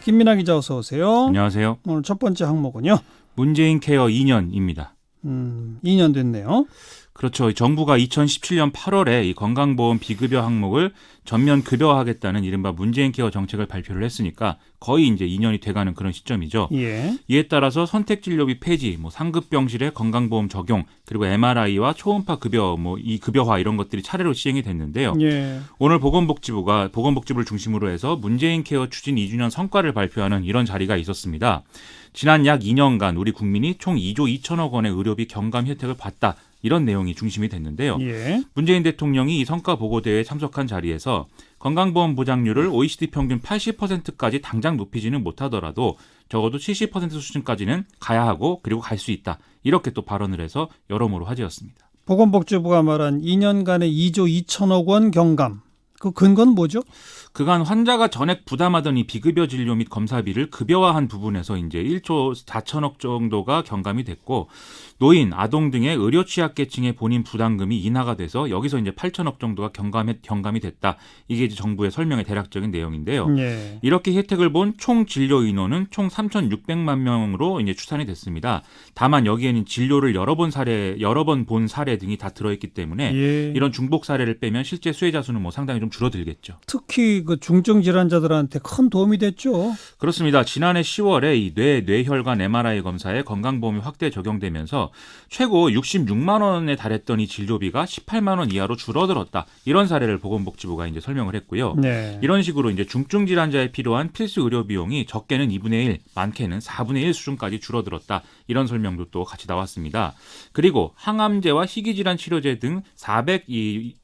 김민하 기자 어서 오세요. 안녕하세요. 오늘 첫 번째 항목은요. 문재인 케어 2년입니다. 2년 됐네요. 그렇죠. 정부가 2017년 8월에 이 건강보험 비급여 항목을 전면 급여하겠다는 이른바 문재인 케어 정책을 발표를 했으니까 거의 이제 2년이 돼가는 그런 시점이죠. 예. 이에 따라서 선택진료비 폐지, 상급병실의 건강보험 적용, 그리고 MRI와 초음파 급여, 이 급여화 이런 것들이 차례로 시행이 됐는데요. 예. 오늘 보건복지부를 중심으로 해서 문재인 케어 추진 2주년 성과를 발표하는 이런 자리가 있었습니다. 지난 약 2년간 우리 국민이 총 2조 2천억 원의 의료비 경감 혜택을 받다. 이런 내용이 중심이 됐는데요. 예. 문재인 대통령이 이 성과 보고대회에 참석한 자리에서 건강보험 보장률을 OECD 평균 80%까지 당장 높이지는 못하더라도 적어도 70% 수준까지는 가야 하고 그리고 갈 수 있다. 이렇게 또 발언을 해서 여러모로 화제였습니다. 보건복지부가 말한 2년간의 2조 2천억 원 경감. 그 근거는 뭐죠? 그간 환자가 전액 부담하던 이 비급여 진료 및 검사비를 급여화한 부분에서 이제 1조 4천억 정도가 경감이 됐고 노인, 아동 등의 의료 취약계층의 본인 부담금이 인하가 돼서 여기서 이제 8천억 정도가 경감이 됐다. 이게 이제 정부의 설명의 대략적인 내용인데요. 예. 이렇게 혜택을 본 총 진료 인원은 총 3,600만 명으로 이제 추산이 됐습니다. 다만 여기에는 진료를 여러 번 본 사례 등이 다 들어있기 때문에 예. 이런 중복 사례를 빼면 실제 수혜자 수는 상당히 좀 줄어들겠죠. 특히 그 중증 질환자들한테 큰 도움이 됐죠. 그렇습니다. 지난해 10월에 이 뇌혈관 MRI 검사에 건강보험이 확대 적용되면서 최고 66만 원에 달했던 이 진료비가 18만 원 이하로 줄어들었다. 이런 사례를 보건복지부가 이제 설명을 했고요. 네. 이런 식으로 이제 중증 질환자에 필요한 필수 의료 비용이 적게는 2분의 1, 많게는 4분의 1 수준까지 줄어들었다. 이런 설명도 또 같이 나왔습니다. 그리고 항암제와 희귀질환 치료제 등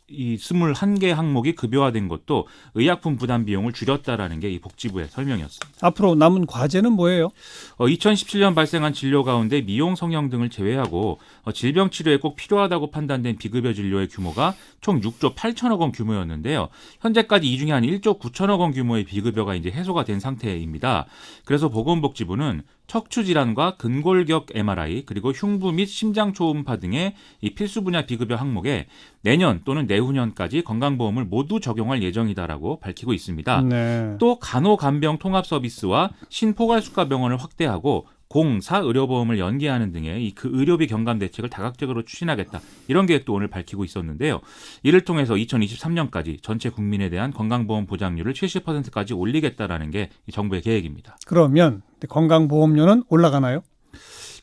21개 항목이 급여화된 것도 의약품 부담 비용을 줄였다라는 게 이 복지부의 설명이었습니다. 앞으로 남은 과제는 뭐예요? 2017년 발생한 진료 가운데 미용, 성형 등을 제외하고 질병 치료에 꼭 필요하다고 판단된 비급여 진료의 규모가 총 6조 8천억 원 규모였는데요. 현재까지 이 중에 한 1조 9천억 원 규모의 비급여가 이제 해소가 된 상태입니다. 그래서 보건복지부는 척추 질환과 근골격 MRI 그리고 흉부 및 심장 초음파 등의 이 필수 분야 비급여 항목에 내년 또는 내후년까지 건강보험을 모두 적용할 예정이다라고 밝히고 있습니다. 네. 또 간호간병 통합 서비스와 신포괄수가병원을 확대하고 공사 의료보험을 연계하는 등의 그 의료비 경감 대책을 다각적으로 추진하겠다. 이런 계획도 오늘 밝히고 있었는데요. 이를 통해서 2023년까지 전체 국민에 대한 건강보험 보장률을 70%까지 올리겠다라는 게 정부의 계획입니다. 그러면 건강보험료는 올라가나요?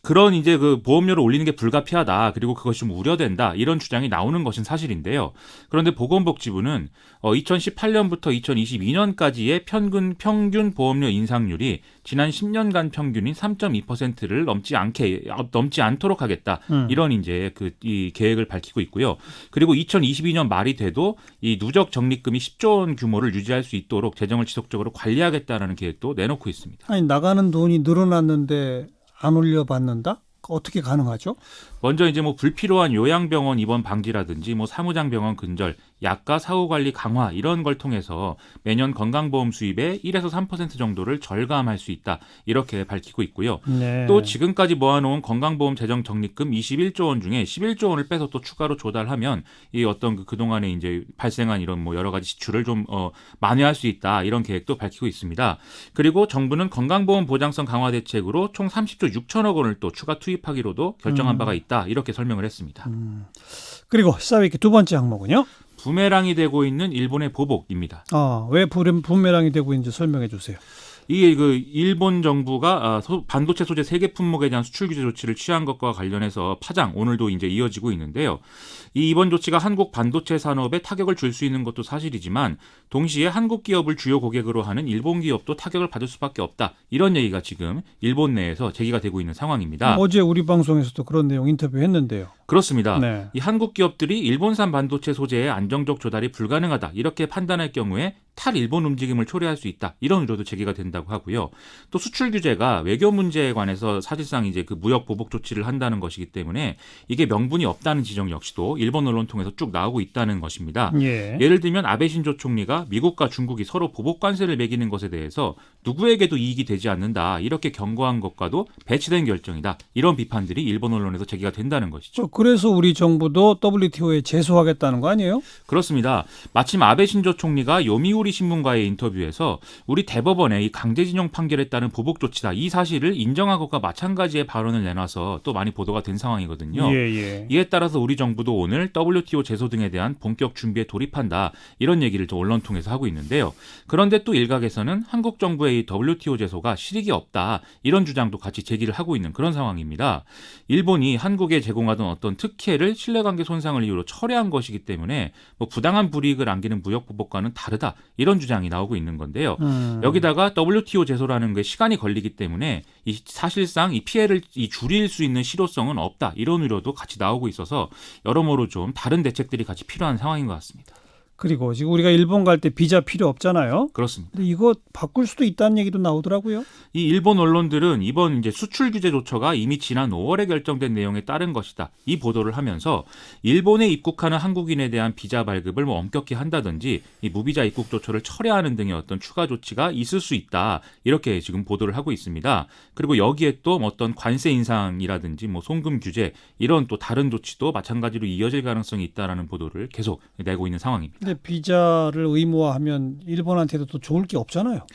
그런 이제 그 보험료를 올리는 게 불가피하다. 그리고 그것이 좀 우려된다. 이런 주장이 나오는 것은 사실인데요. 그런데 보건복지부는 2018년부터 2022년까지의 평균 보험료 인상률이 지난 10년간 평균인 3.2%를 넘지 않도록 하겠다. 이런 이제 이 계획을 밝히고 있고요. 그리고 2022년 말이 돼도 이 누적 적립금이 10조 원 규모를 유지할 수 있도록 재정을 지속적으로 관리하겠다라는 계획도 내놓고 있습니다. 아니 나가는 돈이 늘어났는데 안 올려받는다? 어떻게 가능하죠? 먼저 이제 불필요한 요양병원 입원 방지라든지 사무장병원 근절, 약가 사후관리 강화 이런 걸 통해서 매년 건강보험 수입의 1에서 3% 정도를 절감할 수 있다. 이렇게 밝히고 있고요. 네. 또 지금까지 모아놓은 건강보험 재정 적립금 21조 원 중에 11조 원을 빼서 또 추가로 조달하면 이 어떤 그동안에 이제 발생한 이런 여러 가지 지출을 좀 만회할 수 있다. 이런 계획도 밝히고 있습니다. 그리고 정부는 건강보험 보장성 강화 대책으로 총 30조 6천억 원을 또 추가 투입하기로도 결정한 바가 있다. 이렇게 설명을 했습니다. 그리고 시사위키 두 번째 항목은요? 부메랑이 되고 있는 일본의 보복입니다. 왜 부메랑이 되고 있는지 설명해 주세요. 이게 일본 정부가 반도체 소재 3개 품목에 대한 수출 규제 조치를 취한 것과 관련해서 파장 오늘도 이제 이어지고 있는데요. 이번 조치가 한국 반도체 산업에 타격을 줄 수 있는 것도 사실이지만 동시에 한국 기업을 주요 고객으로 하는 일본 기업도 타격을 받을 수밖에 없다. 이런 얘기가 지금 일본 내에서 제기가 되고 있는 상황입니다. 어제 우리 방송에서도 그런 내용 인터뷰했는데요. 그렇습니다. 네. 이 한국 기업들이 일본산 반도체 소재의 안정적 조달이 불가능하다. 이렇게 판단할 경우에 탈일본 움직임을 초래할 수 있다. 이런 우려도 제기가 된다고 하고요. 또 수출 규제가 외교 문제에 관해서 사실상 이제 무역 보복 조치를 한다는 것이기 때문에 이게 명분이 없다는 지적 역시도 일본 언론 통해서 쭉 나오고 있다는 것입니다. 예. 예를 들면 아베 신조 총리가 미국과 중국이 서로 보복 관세를 매기는 것에 대해서 누구에게도 이익이 되지 않는다. 이렇게 경고한 것과도 배치된 결정이다. 이런 비판들이 일본 언론에서 제기가 된다는 것이죠. 그래서 우리 정부도 WTO에 제소하겠다는 거 아니에요? 그렇습니다. 마침 아베 신조 총리가 요미우리 신문과의 인터뷰에서 우리 대법원의 이 강제징용 판결에 따른 보복 조치다 이 사실을 인정한 것과 마찬가지의 발언을 내놔서 또 많이 보도가 된 상황이거든요. 예. 이에 따라서 우리 정부도 오늘 WTO 제소 등에 대한 본격 준비에 돌입한다 이런 얘기를 좀 언론 통해서 하고 있는데요. 그런데 또 일각에서는 한국 정부의 이 WTO 제소가 실익이 없다 이런 주장도 같이 제기를 하고 있는 그런 상황입니다. 일본이 한국에 제공하던 어떤 특혜를 신뢰관계 손상을 이유로 철회한 것이기 때문에 뭐 부당한 불이익을 안기는 무역보복과는 다르다 이런 주장이 나오고 있는 건데요. 여기다가 WTO 제소라는 게 시간이 걸리기 때문에 사실상 이 피해를 줄일 수 있는 실효성은 없다 이런 우려도 같이 나오고 있어서 여러모로 좀 다른 대책들이 같이 필요한 상황인 것 같습니다. 그리고 지금 우리가 일본 갈 때 비자 필요 없잖아요. 그렇습니다. 근데 이거 바꿀 수도 있다는 얘기도 나오더라고요. 이 일본 언론들은 이번 이제 수출 규제 조처가 이미 지난 5월에 결정된 내용에 따른 것이다. 이 보도를 하면서 일본에 입국하는 한국인에 대한 비자 발급을 뭐 엄격히 한다든지 이 무비자 입국 조처를 철회하는 등의 어떤 추가 조치가 있을 수 있다. 이렇게 지금 보도를 하고 있습니다. 그리고 여기에 또 어떤 관세 인상이라든지 뭐 송금 규제 이런 또 다른 조치도 마찬가지로 이어질 가능성이 있다라는 보도를 계속 내고 있는 상황입니다. 근데 비자를 의무화하면 일본한테도 또 좋을 게 없잖아요.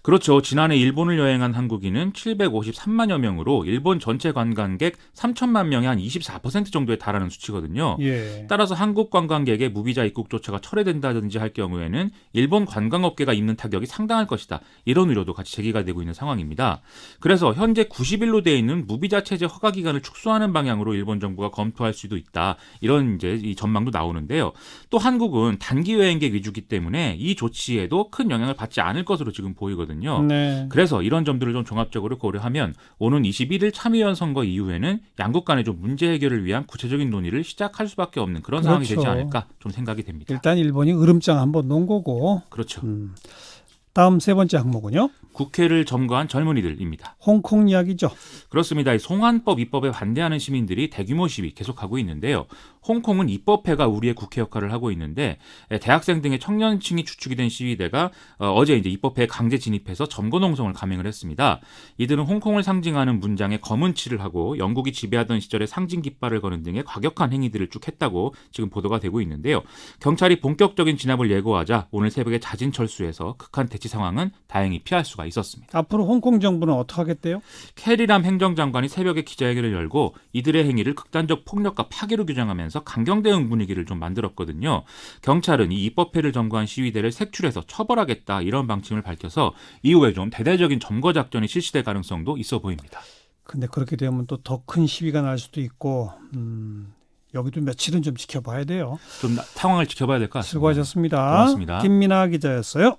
그렇죠. 지난해 일본을 여행한 한국인은 753만여 명으로 일본 전체 관광객 3천만 명의 한 24% 정도에 달하는 수치거든요. 예. 따라서 한국 관광객의 무비자 입국 조처가 철회된다든지 할 경우에는 일본 관광업계가 입는 타격이 상당할 것이다. 이런 우려도 같이 제기가 되고 있는 상황입니다. 그래서 현재 90일로 되어 있는 무비자 체제 허가 기간을 축소하는 방향으로 일본 정부가 검토할 수도 있다. 이런 이제 이 전망도 나오는데요. 또 한국은 단기 여행객 위주기 때문에 이 조치에도 큰 영향을 받지 않을 것으로 지금 보이거든요. 네. 그래서 이런 점들을 좀 종합적으로 고려하면 오는 21일 참의원 선거 이후에는 양국 간의 좀 문제 해결을 위한 구체적인 논의를 시작할 수밖에 없는 그런 상황이 되지 않을까 좀 생각이 됩니다. 일단 일본이 으름장 한번 놓은 거고. 그렇죠. 다음 세 번째 항목은요. 국회를 점거한 젊은이들입니다. 홍콩 이야기죠. 그렇습니다. 이 송환법 입법에 반대하는 시민들이 대규모 시위 계속하고 있는데요. 홍콩은 입법회가 우리의 국회 역할을 하고 있는데 대학생 등의 청년층이 주축이 된 시위대가 어제 이제 입법회에 강제 진입해서 점거 농성을 감행을 했습니다. 이들은 홍콩을 상징하는 문장에 검은 칠을 하고 영국이 지배하던 시절에 상징 깃발을 거는 등의 과격한 행위들을 쭉 했다고 지금 보도가 되고 있는데요. 경찰이 본격적인 진압을 예고하자 오늘 새벽에 자진 철수해서 극한 대치 상황은 다행히 피할 수가 있었습니다. 앞으로 홍콩 정부는 어떻게 하겠대요? 캐리람 행정장관이 새벽에 기자회견을 열고 이들의 행위를 극단적 폭력과 파괴로 규정하면서 강경 대응 분위기를 좀 만들었거든요. 경찰은 이 입법회를 점거한 시위대를 색출해서 처벌하겠다 이런 방침을 밝혀서 이후에 좀 대대적인 점거 작전이 실시될 가능성도 있어 보입니다. 근데 그렇게 되면 또 더 큰 시위가 날 수도 있고 여기도 며칠은 좀 지켜봐야 돼요. 좀 상황을 지켜봐야 될 것 같습니다. 수고하셨습니다. 고맙습니다. 김민아 기자였어요.